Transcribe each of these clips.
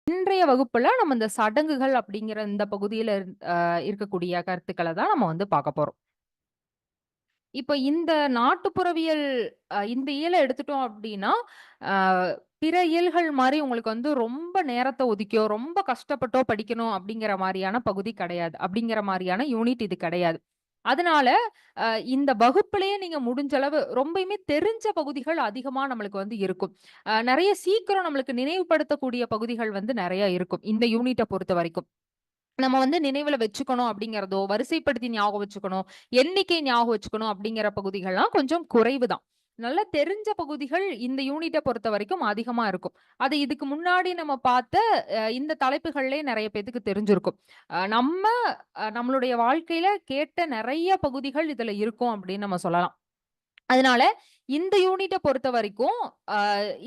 இன்றைய வகுப்புல நம்ம இந்த சடங்குகள் அப்படிங்கிற இந்த பகுதியில இருக்கக்கூடிய கருத்துக்கள தான் நம்ம வந்து பார்க்க போறோம். இப்ப இந்த நாட்டுப்புறவியல் இந்த இயல எடுத்துட்டோம் அப்படின்னா, அ பிற இயல்கள் மாரி உங்களுக்கு வந்து ரொம்ப நேரத்த ஒதுக்கியோ, ரொம்ப கஷ்டப்பட்டோ படிக்கணும் அப்படிங்கிற மாரியான பகுதி கிடையாது. அப்படிங்கிற மாரியான யூனிட் இது கிடையாது. அதனால அ இந்த வகுப்பிலேயே நீங்க முடிஞ்ச அளவு ரொம்பயுமே தெரிஞ்ச பகுதிகள் அதிகமா நம்மளுக்கு வந்து இருக்கும். நெறைய சீக்கிரம் நம்மளுக்கு நினைவுபடுத்தக்கூடிய பகுதிகள் வந்து நெறைய இருக்கும். இந்த யூனிட்ட பொறுத்தவரைக்கும். நம்ம வந்து நினைவுல வச்சுக்கணும் அப்படிங்கிறதோ, வரிசைப்படுத்தி ஞாபகம் வச்சுக்கணும், எண்ணிக்கை ஞாபகம் வச்சுக்கணும் அப்படிங்கிற பகுதிகள்லாம் கொஞ்சம் குறைவு தான். நல்லா தெரிஞ்ச பகுதிகள் இந்த யூனிட்ட பொறுத்தவரைக்கும் அதிகமா இருக்கும். அது இதுக்கு முன்னாடி நம்ம பார்த்த இந்த தலைப்புகள்லயே நெறைய பேத்துக்கு தெரிஞ்சிருக்கும். நம்ம நம்மளுடைய வாழ்க்கையில கேட்ட நெறைய பகுதிகள் இதுல இருக்கும் அப்படின்னு நம்ம சொல்லலாம். அதனால இந்த யூனிட்ட பொறுத்தவரைக்கும், அ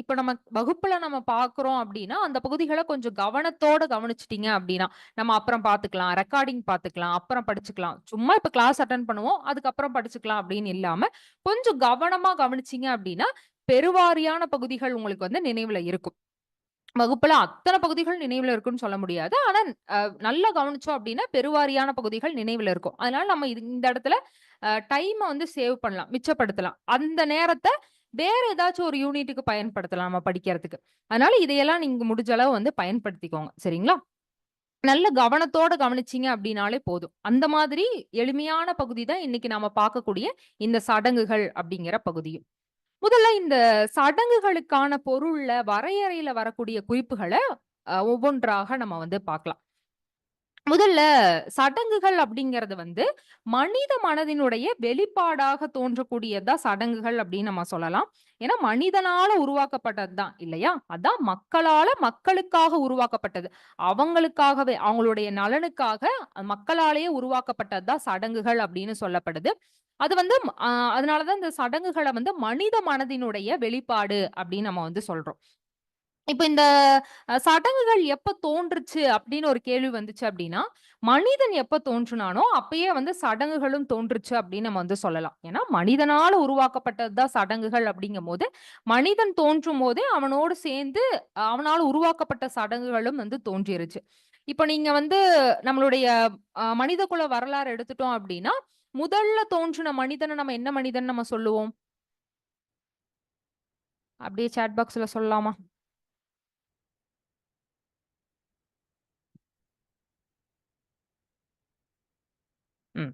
இப்ப நம்ம வகுப்புல நம்ம பார்க்குறோம் அப்டின்னா, அந்த பகுதிகள கொஞ்சம் கவனத்தோட கவனிச்சுட்டீங்க அப்டின்னா, நம்ம அப்புறம் பார்த்துக்கலாம், ரெக்கார்டிங் பார்த்துக்கலாம், அப்புறம் படிச்சுக்கலாம். சும்மா இப்ப கிளாஸ் அட்டெண்ட் பண்ணுவோம், அதுக்கப்புறம் படிச்சுக்கலாம் அப்டின்னு இல்லாம, கொஞ்சம் கவனமா கவனிச்சீங்க அப்டின்னா, பெருவாரியான பகுதிகள் உங்களுக்கு வந்து நினைவுல இருக்கும். வகுப்புல அத்தன பகுதிகள் நினைவுல இருக்குன்னு சொல்ல முடியாது. ஆனா, அ நல்லா கவனிச்சோம் அப்டின்னா, பெருவாரியான பகுதிகள் நினைவுல இருக்கும். அதனால நம்ம இந்த இடத்துல டைம வந்து சேவ் பண்ணலாம், மிச்சப்படுத்தலாம். அந்த நேரத்த வேற ஏதாச்சும் ஒரு யூனிட்டுக்கு பயன்படுத்தலாம் நம்ம படிக்கிறதுக்கு. அதனால இதையெல்லாம் நீங்க முடிஞ்ச அளவு வந்து பயன்படுத்திக்கோங்க. சரிங்களா? நல்ல கவனத்தோட கவனிச்சீங்க அப்டின்னாலே போதும். அந்த மாதிரி எளிமையான பகுதி தான் இன்னைக்கு நாம பார்க்கக்கூடிய இந்த சடங்குகள் அப்டிங்கிற பகுதியும். முதல்ல இந்த சடங்குகளுக்கான பொருள்ல, வரையறையில வரக்கூடிய குறிப்புகள ஒவ்வொன்றாக நம்ம வந்து பார்க்கலாம். முதல்ல சடங்குகள் அப்படிங்கிறது வந்து மனித மனதினுடைய வெளிப்பாடாக தோன்றக்கூடியது தான் சடங்குகள் அப்படின்னு நம்ம சொல்லலாம். ஏன்னா மனிதனால உருவாக்கப்பட்டது தான் இல்லையா? அதான் மக்களால மக்களுக்காக உருவாக்கப்பட்டது. அவங்களுக்காகவே அவங்களுடைய நலனுக்காக மக்களாலேயே உருவாக்கப்பட்டது தான் சடங்குகள் அப்படின்னு சொல்லப்படுது. அது வந்து அதனால தான் இந்த சடங்குகள வந்து மனித மனதினுடைய வெளிப்பாடு அப்படின்னு நம்ம வந்து சொல்றோம். இப்ப இந்த சடங்குகள் எப்ப தோன்றுச்சு அப்படின்னு ஒரு கேள்வி வந்துச்சு அப்படின்னா, மனிதன் எப்ப தோன்றுனானோ, அப்பயே வந்து சடங்குகளும் தோன்றுச்சு அப்படின்னு நம்ம வந்து சொல்லலாம். ஏன்னா, மனிதனால உருவாக்கப்பட்டது தான் சடங்குகள் அப்படிங்கும்போது, மனிதன் தோன்றும்போதே அவனோடு சேர்ந்து அவனால உருவாக்கப்பட்ட சடங்குகளும் வந்து தோன்றிருச்சு. இப்ப நீங்க வந்து நம்மளுடைய மனிதகுல வரலாறு எடுத்துட்டோம் அப்படின்னா, முதல்ல தோன்றுன மனிதன நம்ம என்ன மனிதன் நம்ம சொல்லுவோம்? அப்படியே சாட் பாக்ஸ்ல சொல்லலாமா? ம்.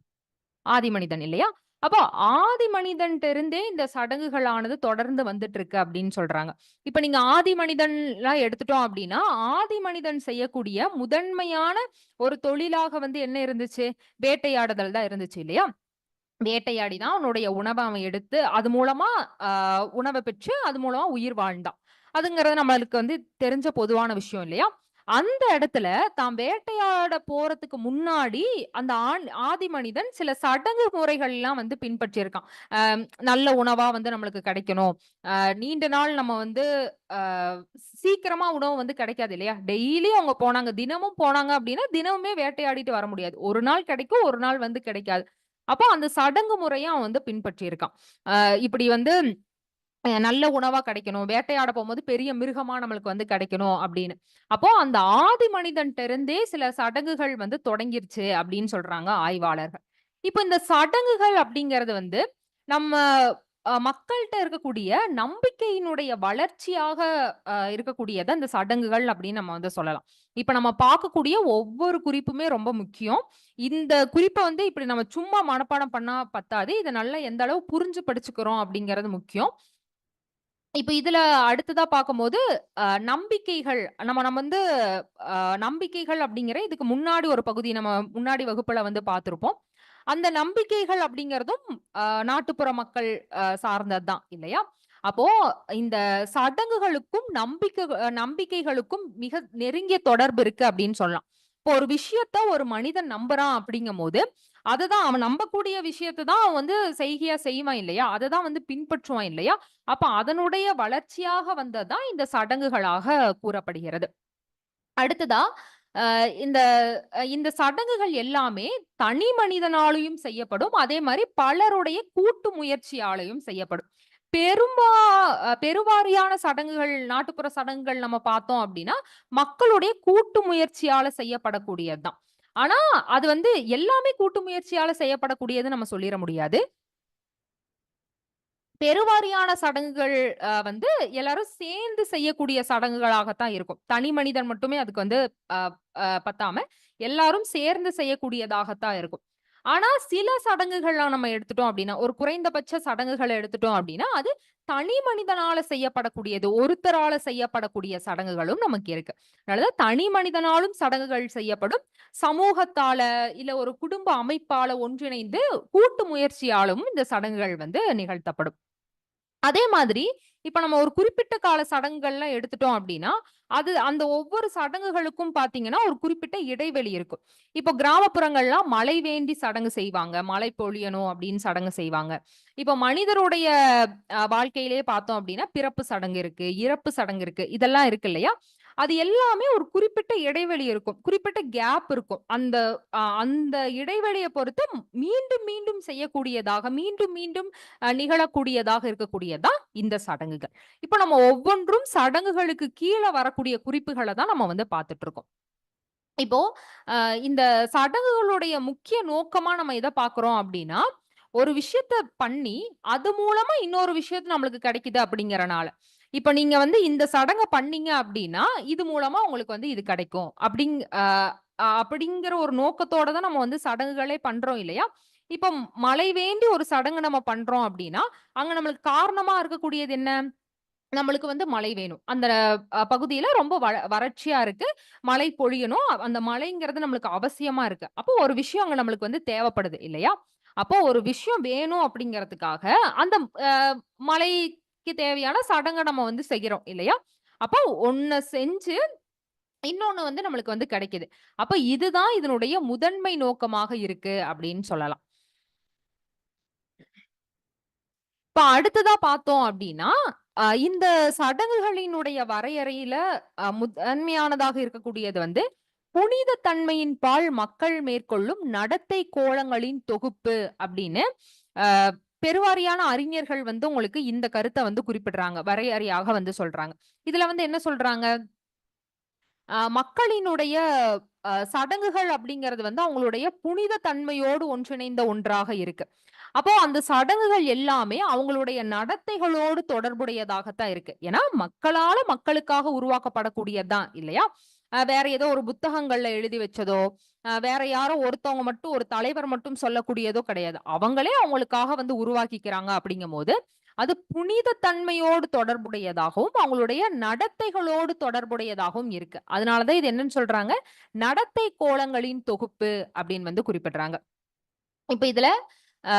ஆதி மனிதன் இல்லையா? அப்போ ஆதி மனிதன்ட்ட இருந்தே இந்த சடங்குகளானது தொடர்ந்து வந்துட்டு இருக்கு அப்படின்னு சொல்றாங்க. இப்ப நீங்க ஆதி மனிதன்லாம் எடுத்துட்டோம் அப்படின்னா, ஆதி மனிதன் செய்யக்கூடிய முதன்மையான ஒரு தொழிலாக வந்து என்ன இருந்துச்சு? வேட்டையாடுதல் தான் இருந்துச்சு இல்லையா? வேட்டையாடி தான் அவனுடைய உணவ அவன் எடுத்து, அது மூலமா அ உணவ பெற்று, அது மூலமா உயிர் வாழ்ந்தான். அதுங்கிறது நம்மளுக்கு வந்து தெரிஞ்ச பொதுவான விஷயம் இல்லையா? அந்த இடத்துல தான் வேட்டையாட போறதுக்கு முன்னாடி, அந்த ஆதி மனிதன் சில சடங்கு முறைகள்லாம் வந்து பின்பற்றியிருக்கான். நல்ல உணவா வந்து நம்மளுக்கு கிடைக்கணும். நீண்ட நாள் நம்ம வந்து அ சீக்கிரமா உணவு வந்து கிடைக்காது இல்லையா? டெய்லியும் அவங்க போனாங்க. தினமும் போனாங்க அப்டின்னா, தினமுமே வேட்டையாடிட்டு வர முடியாது. ஒரு நாள் கிடைக்கும், ஒரு நாள் வந்து கிடைக்காது. அப்போ அந்த சடங்கு முறைய அவன் வந்து பின்பற்றியிருக்கான். இப்படி வந்து நல்ல உணவா கிடைக்கணும். வேட்டையாட போம்போது பெரிய மிருகமா நம்மளுக்கு வந்து கிடைக்கணும் அப்படின்னு. அப்போ அந்த ஆதி மனிதன்ட்ட இருந்தே சில சடங்குகள் வந்து தொடங்கிருச்சு அப்படின்னு சொல்றாங்க ஆய்வாளர்கள். இப்ப இந்த சடங்குகள் அப்படிங்கிறது வந்து நம்ம மக்கள்ட்ட இருக்கக்கூடிய நம்பிக்கையினுடைய வளர்ச்சியாக இருக்கக்கூடியது அந்த சடங்குகள் அப்படின்னு நம்ம வந்து சொல்லலாம். இப்ப நம்ம பார்க்கக்கூடிய ஒவ்வொரு குறிப்புமே ரொம்ப முக்கியம். இந்த குறிப்ப வந்து இப்படி நம்ம சும்மா மனப்பாடம் பண்ணா பத்தாது. இத நல்லா எந்த அளவு புரிஞ்சு படிச்சுக்கிறோம் அப்படிங்கிறது முக்கியம். இப்ப இதுல அடுத்ததா பார்க்கும்போது, நம்பிக்கைகள் நம்ம நம்ம வந்து அ நம்பிக்கைகள் அப்படிங்கிற இதுக்கு முன்னாடி ஒரு பகுதி நம்ம முன்னாடி வகுப்புல வந்து பார்த்திருப்போம். அந்த நம்பிக்கைகள் அப்படிங்கிறதும் நாட்டுப்புற மக்கள் சார்ந்தது தான் இல்லையா? அப்போ இந்த சடங்குகளுக்கும் நம்பிக்கைகளுக்கும் மிக நெருங்கிய தொடர்பு இருக்கு அப்படின்னு சொல்லலாம். இப்போ ஒரு விஷயத்த ஒரு மனிதன் நம்புறான் அப்படிங்கும்போது, அததான் அவன் நம்பக்கூடிய விஷயத்த தான் அவன் வந்து செய்கையா செய்வான் இல்லையா? அததான் வந்து பின்பற்றுவான் இல்லையா? அப்ப அதனுடைய வளர்ச்சியாக வந்தது தான் இந்த சடங்குகளாக கூறப்படுகிறது. அடுத்ததா, இந்த இந்த சடங்குகள் எல்லாமே தனி மனிதனாலயும் செய்யப்படும். அதே மாரி பலருடைய கூட்டு முயற்சியாலயும் செய்யப்படும். பெருவாரியான சடங்குகள், நாட்டுப்புற சடங்குகள் நம்ம பார்த்தோம் அப்படின்னா, மக்களுடைய கூட்டு முயற்சியால செய்யப்படக்கூடியதுதான். ஆனா, அது வந்து எல்லாமே கூட்டு முயற்சியால செய்யப்படக்கூடியதுன்னு நம்ம சொல்லிற முடியாது. பெருவாரியான சடங்குகள் வந்து எல்லாரும் சேர்ந்து செய்யக்கூடிய சடங்குகளாகத்தான் இருக்கும். தனி மனிதன் மட்டுமே அதுக்கு வந்து அ பத்தாம, எல்லாரும் சேர்ந்து செய்யக்கூடியதாகத்தான் இருக்கும். ஆனா, சில சடங்குகள்லாம் நம்ம எடுத்துட்டோம் அப்டின்னா, ஒரு குறைந்தபட்ச சடங்குகள எடுத்துட்டோம் அப்டின்னா, அது தனி மனிதனால செய்யப்படக்கூடியது. ஒருத்தரால செய்யப்படக்கூடிய சடங்குகளும் நமக்கு இருக்கு. அதனால தனி மனிதனாலும் சடங்குகள் செய்யப்படும். சமூகத்தால, இல்ல ஒரு குடும்ப அமைப்பால ஒன்றிணைந்து கூட்டு முயற்சியாலும் இந்த சடங்குகள் வந்து நிகழ்த்தப்படும். அதே மாதிரி, இப்ப நம்ம ஒரு குறிப்பிட்ட கால சடங்குகள்லாம் எடுத்துட்டோம் அப்டின்னா, அது அந்த ஒவ்வொரு சடங்குகளுக்கும் பார்த்தீங்கன்னா, ஒரு குறிப்பிட்ட இடைவெளி இருக்கும். இப்போ கிராமப்புறங்கள்லாம் மழை வேண்டி சடங்கு செய்வாங்க. மழை பொழியணும் அப்டின்னு சடங்கு செய்வாங்க. இப்போ மனிதருடைய வாழ்க்கையிலேயே பார்த்தோம் அப்டின்னா, பிறப்பு சடங்கு இருக்கு, இறப்பு சடங்கு இருக்கு. இதெல்லாம் இருக்கு இல்லையா? அது எல்லாமே ஒரு குறிப்பிட்ட இடைவெளி இருக்கும். குறிப்பிட்ட கேப் இருக்கும். அந்த இடைவெளிய பொறுத்து மீண்டும், மீண்டும் செய்யக்கூடியதாக, மீண்டும், மீண்டும் நிகழக்கூடியதாக இருக்கக்கூடியது தான் இந்த சடங்குகள். இப்ப நம்ம ஒவ்வொன்றும் சடங்குகளுக்கு கீழ வரக்கூடிய குறிப்புகள தான் நம்ம வந்து பார்த்துட்டு இருக்கோம். இப்போ அ இந்த சடங்குகளுடைய முக்கிய நோக்கமா நம்ம எத பார்க்குறோம் அப்டின்னா, ஒரு விஷயத்த பண்ணி, அது மூலமா இன்னொரு விஷயத்து நம்மளுக்கு கிடைக்குது அப்படிங்கிறனால. இப்ப நீங்க வந்து இந்த சடங்க பண்ணீங்க அப்டின்னா, இது மூலமா உங்களுக்கு வந்து இது கிடைக்கும். அப்படிங்கிற ஒரு நோக்கத்தோட தான் நம்ம வந்து சடங்குகளே பண்றோம் இல்லையா? இப்ப மழை வேண்டி ஒரு சடங்கு நம்ம பண்றோம் அப்டின்னா, அங்க நம்மளுக்கு காரணமா இருக்கக்கூடியது என்ன? நம்மளுக்கு வந்து மழை வேணும். அந்த பகுதியில ரொம்ப வறட்சியா இருக்கு. மழை பொழியணும். அந்த மழைங்கிறது நம்மளுக்கு அவசியமா இருக்கு. அப்போ ஒரு விஷயம் அங்க நம்மளுக்கு வந்து தேவைப்படுது இல்லையா? அப்போ ஒரு விஷயம் வேணும் அப்படிங்கிறதுக்காக, அந்த அ மழைக்கு தேவையான சடங்க நம்ம வந்து செய்றோம் இல்லையா? அப்போ ஒண்ண செஞ்சு இன்னொன்னு வந்து நம்மளுக்கு வந்து கிடைக்குது. அப்ப இதுதான் இதனுடைய முதன்மை நோக்கமாக இருக்கு அப்படின்னு சொல்லலாம். இப்ப அடுத்ததா பார்த்தோம் அப்டின்னா, இந்த சடங்குகளினுடைய வரையறையில முதன்மையானதாக இருக்கக்கூடியது வந்து, புனித தன்மையின் பால் மக்கள் மேற்கொள்ளும் நடத்தை கோலங்களின் தொகுப்பு அப்படின்னு, அ பெருவாரியான அறிஞர்கள் வந்து உங்களுக்கு இந்த கருத்த வந்து குறிப்பிடுறாங்க. வரையறையாக வந்து சொல்றாங்க. இதுல வந்து என்ன சொல்றாங்க? மக்களினுடைய சடங்குகள் அப்படிங்கிறது வந்து அவங்களுடைய புனித தன்மையோடு ஒன்றிணைந்த ஒன்றாக இருக்கு. அப்போ அந்த சடங்குகள் எல்லாமே அவங்களுடைய நடத்தைகளோடு தொடர்புடையதாகத்தான் இருக்கு. ஏன்னா, மக்களால மக்களுக்காக உருவாக்கப்படக்கூடியது தான் இல்லையா? வேற ஏதோ ஒரு புத்தகங்கள்ல எழுதி வச்சதோ, வேற யாரோ ஒருத்தவங்க மட்டும் ஒரு தலைவர் மட்டும் சொல்லக்கூடியதோ கிடையாது. அவங்களே அவங்களுக்காக வந்து உருவாக்கிக்கிறாங்க அப்படிங்கும்போது, அது புனித தன்மையோடு தொடர்புடையதாகவும், அவங்களுடைய நடத்தைகளோடு தொடர்புடையதாகவும் இருக்கு. அதனால தான் இது என்னன்னு சொல்றாங்க, நடத்தை கோலங்களின் தொகுப்பு அப்படின்னு வந்து குறிப்பிடுறாங்க. இப்ப இதுல அ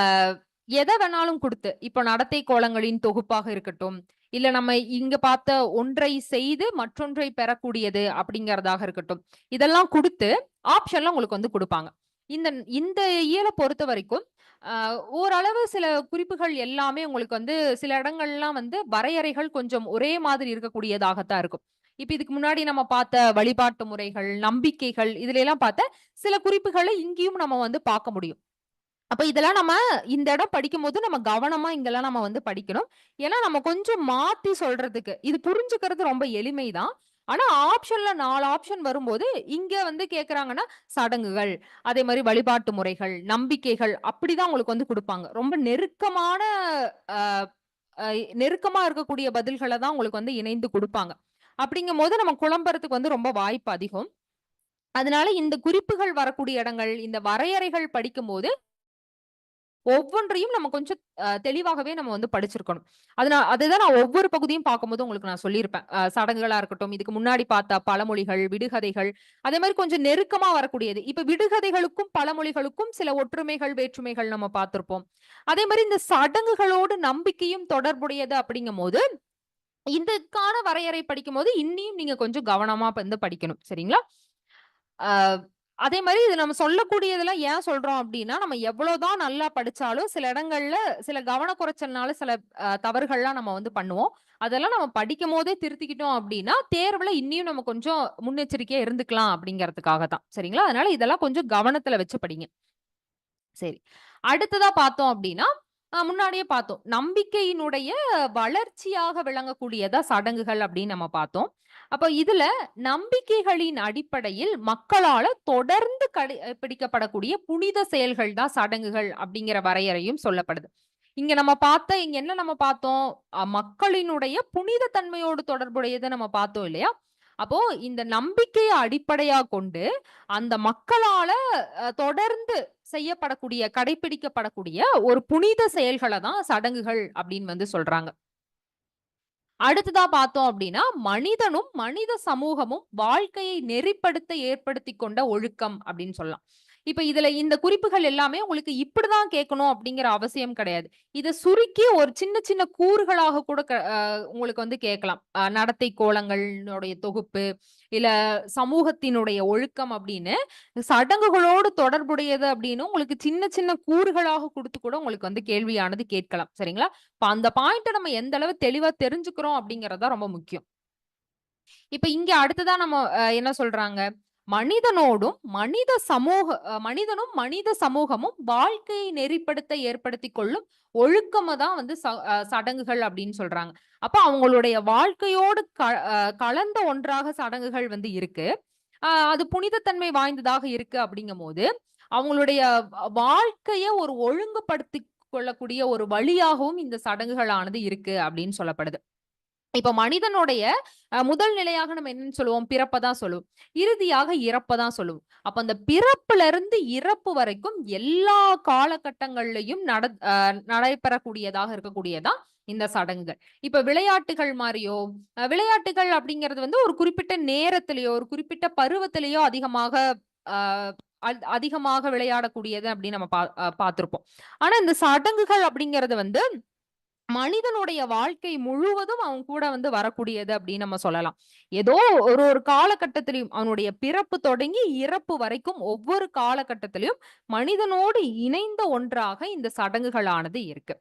எத வேணாலும் குடுத்து, இப்போ நடத்தை கோலங்களின் தொகுப்பாக இருக்கட்டும், இல்ல நம்ம இங்க பார்த்த ஒன்றை செய்து மற்றொன்றை பெறக்கூடியது அப்படிங்கிறதாக இருக்கட்டும். இதெல்லாம் குடுத்து ஆப்ஷன்ல உங்களுக்கு வந்து குடுப்பாங்க. இந்த இந்த இயல பொறுத்தவரைக்கும், அ ஓரளவு சில குறிப்புகள் எல்லாமே உங்களுக்கு வந்து சில இடங்கள்லாம் வந்து வரையறைகள் கொஞ்சம் ஒரே மாதிரி இருக்கக்கூடியதாகத்தான் இருக்கும். இப்ப இதுக்கு முன்னாடி நம்ம பார்த்த வழிபாட்டு முறைகள், நம்பிக்கைகள் இதுல எல்லாம் பார்த்த சில குறிப்புகள இங்கேயும் நம்ம வந்து பார்க்க முடியும். அப்ப இதெல்லாம் நம்ம இந்த இடம் படிக்கும்போது நம்ம கவனமா இங்கெல்லாம் நம்ம வந்து படிக்கணும். ஏன்னா நம்ம கொஞ்சம் மாத்தி சொல்றதுக்கு இது புரிஞ்சுக்கிறது ரொம்ப எளிமைதான். ஆனா ஆப்ஷன்ல 4 ஆப்ஷன் வரும்போது, இங்க வந்து கேட்கறாங்கன்னா, சடங்குகள், அதே மாரி வழிபாட்டு முறைகள், நம்பிக்கைகள் அப்படிதான் உங்களுக்கு வந்து குடுப்பாங்க. ரொம்ப நெருக்கமான அ அ நெருக்கமா இருக்கக்கூடிய பதில்கள தான் உங்களுக்கு வந்து இணைந்து குடுப்பாங்க. அப்படிங்கும்போது நம்ம குழம்புறதுக்கு வந்து ரொம்ப வாய்ப்பு அதிகம். அதனால இந்த குறிப்புகள் வரக்கூடிய இடங்கள், இந்த வரையறைகள் படிக்கும்போது ஒவ்வொன்றையும் நம்ம கொஞ்சம் தெளிவாகவே நம்ம வந்து படிச்சிருக்கணும். அதுதான் நான் ஒவ்வொரு பகுதியும் பார்க்கும்போது உங்களுக்கு நான் சொல்லியிருப்பேன். சடங்குகளா இருக்கட்டும், இதுக்கு முன்னாடி பார்த்த பழமொழிகள், விடுகதைகள், அதே மாரி கொஞ்சம் நெருக்கமா வரக்கூடியது. இப்ப விடுகதைகளுக்கும், பழமொழிகளுக்கும் சில ஒற்றுமைகள், வேற்றுமைகள் நம்ம பார்த்திருப்போம். அதே மாரி இந்த சடங்குகளோடு நம்பிக்கையும் தொடர்புடையது அப்படிங்கும்போது, இதுக்கான வரையறை படிக்கும்போது, இன்னியும் நீங்க கொஞ்சம் கவனமா வந்து படிக்கணும். சரிங்களா? ஆ அதே மாரி இது நம்ம சொல்லக்கூடியதெல்லாம் ஏன் சொல்றோம் அப்டின்னா, நம்ம எவ்வளோதான் நல்லா படிச்சாலும், சில இடங்கள்ல சில கவனக்குறைச்சல்னால சில தவறுகள்லாம் நம்ம வந்து பண்ணுவோம். அதெல்லாம் நம்ம படிக்கும்போதே திருத்திக்கிட்டோம் அப்டின்னா, தேர்வுல இன்னியும் நம்ம கொஞ்சம் முன்னெச்சரிக்கையா இருந்துக்கலாம் அப்டிங்கிறதுக்காக தான். சரிங்களா? அதனால இதெல்லாம் கொஞ்சம் கவனத்துல வச்சு படிங்க. சரி. அடுத்ததா பார்த்தோம் அப்டின்னா, முன்னாடியே பார்த்தோம். நம்பிக்கையினுடைய வளர்ச்சியாக விளங்கக்கூடியதா சடங்குகள் அப்படின்னு நம்ம பார்த்தோம். அப்ப இதுல நம்பிக்கைகளின் அடிப்படையில் மக்களால தொடர்ந்து பிடிக்கப்படக்கூடிய புனித செயல்கள் தான் சடங்குகள் அப்படிங்கிற வரையறையும் சொல்லப்படுது. இங்க என்ன நம்ம பார்த்தோம்? மக்களினுடைய புனித தன்மையோடு தொடர்புடையத நம்ம பார்த்தோம் இல்லையா? அப்போ இந்த நம்பிக்கைய அடிப்படையா கொண்டு அந்த மக்களால தொடர்ந்து செய்யப்படக்கூடிய, கடைப்பிடிக்கப்படக்கூடிய ஒரு புனித செயல்கள தான் சடங்குகள் அப்படின்னு வந்து சொல்றாங்க. அடுத்ததா பார்த்தோம் அப்படின்னா, மனிதனும், மனித சமூகமும் வாழ்க்கையை நெறிப்படுத்த ஏற்படுத்திக் கொண்ட ஒழுக்கம் அப்படின்னு சொல்லலாம். இப்ப இதுல இந்த குறிப்புகள் எல்லாமே உங்களுக்கு இப்படிதான் கேட்கணும் அப்படிங்கிற அவசியம் கிடையாது. இத சுருக்கி ஒரு சின்ன சின்ன கூறுகளாக கூட உங்களுக்கு வந்து கேட்கலாம். நடத்தை கோலங்களுடைய தொகுப்பு, இல்ல சமூகத்தினுடைய ஒழுக்கம் அப்படின்னு, சடங்குகளோடு தொடர்புடையது அப்படின்னு உங்களுக்கு சின்ன சின்ன கூறுகளாக குடுத்து கூட உங்களுக்கு வந்து கேள்வியானது கேட்கலாம். சரிங்களா? இப்ப அந்த பாயிண்ட்ட நம்ம எந்த அளவு தெளிவா தெரிஞ்சுக்கிறோம் அப்படிங்கிறது தான் ரொம்ப முக்கியம். இப்ப இங்க அடுத்ததா நம்ம என்ன சொல்றாங்க? மனிதனோடும் மனித சமூக மனிதனும் மனித சமூகமும் வாழ்க்கையை நெறிப்படுத்த ஏற்படுத்திக் கொள்ளும் ஒழுக்கம தான் வந்து சடங்குகள் அப்படின்னு சொல்றாங்க. அப்ப அவங்களுடைய வாழ்க்கையோடு கலந்த ஒன்றாக சடங்குகள் வந்து இருக்கு. அது புனிதத்தன்மை வாய்ந்ததாக இருக்கு அப்படிங்கும்போது, அவங்களுடைய வாழ்க்கைய ஒரு ஒழுங்குபடுத்திக் கொள்ளக்கூடிய ஒரு வழியாகவும் இந்த சடங்குகளானது இருக்கு அப்படின்னு சொல்லப்படுது. இப்ப மனிதனுடைய முதல் நிலையாக நம்ம என்னன்னு சொல்லுவோம்? பிறப்ப தான் சொல்லுவோம். இறுதியாக இறப்ப தான் சொல்லுவோம். அப்ப அந்த பிறப்புல இருந்து இறப்பு வரைக்கும் எல்லா காலகட்டங்கள்லயும் நடைபெறக்கூடியதாக இருக்கக்கூடியதா இந்த சடங்குகள். இப்ப விளையாட்டுகள் மாரியோ, விளையாட்டுகள் அப்படிங்கிறது வந்து ஒரு குறிப்பிட்ட நேரத்திலயோ, ஒரு குறிப்பிட்ட பருவத்திலயோ அதிகமாக அ அதிகமாக விளையாடக்கூடியது அப்படின்னு நம்ம பார்த்திருப்போம். ஆனா இந்த சடங்குகள் அப்படிங்கிறது வந்து மனிதனுடைய வாழ்க்கை முழுவதும் அவன் கூட வந்து வரக்கூடியது அப்படின்னு நம்ம சொல்லலாம். ஏதோ ஒரு ஒரு காலகட்டத்திலயும் அவனுடைய பிறப்பு தொடங்கி இறப்பு வரைக்கும் ஒவ்வொரு காலகட்டத்திலயும் மனிதனோடு இணைந்த ஒன்றாக இந்த சடங்குகளானது இருக்கு.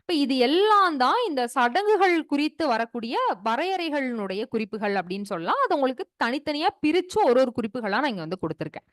இப்ப இது எல்லாம் தான் இந்த சடங்குகள் குறித்து வரக்கூடிய வரையறைகளினுடைய குறிப்புகள் அப்படின்னு சொல்லலாம். அது உங்களுக்கு தனித்தனியா பிரிச்சு ஒரு ஒரு குறிப்புகளா நான் இங்க வந்து குடுத்திருக்கேன்.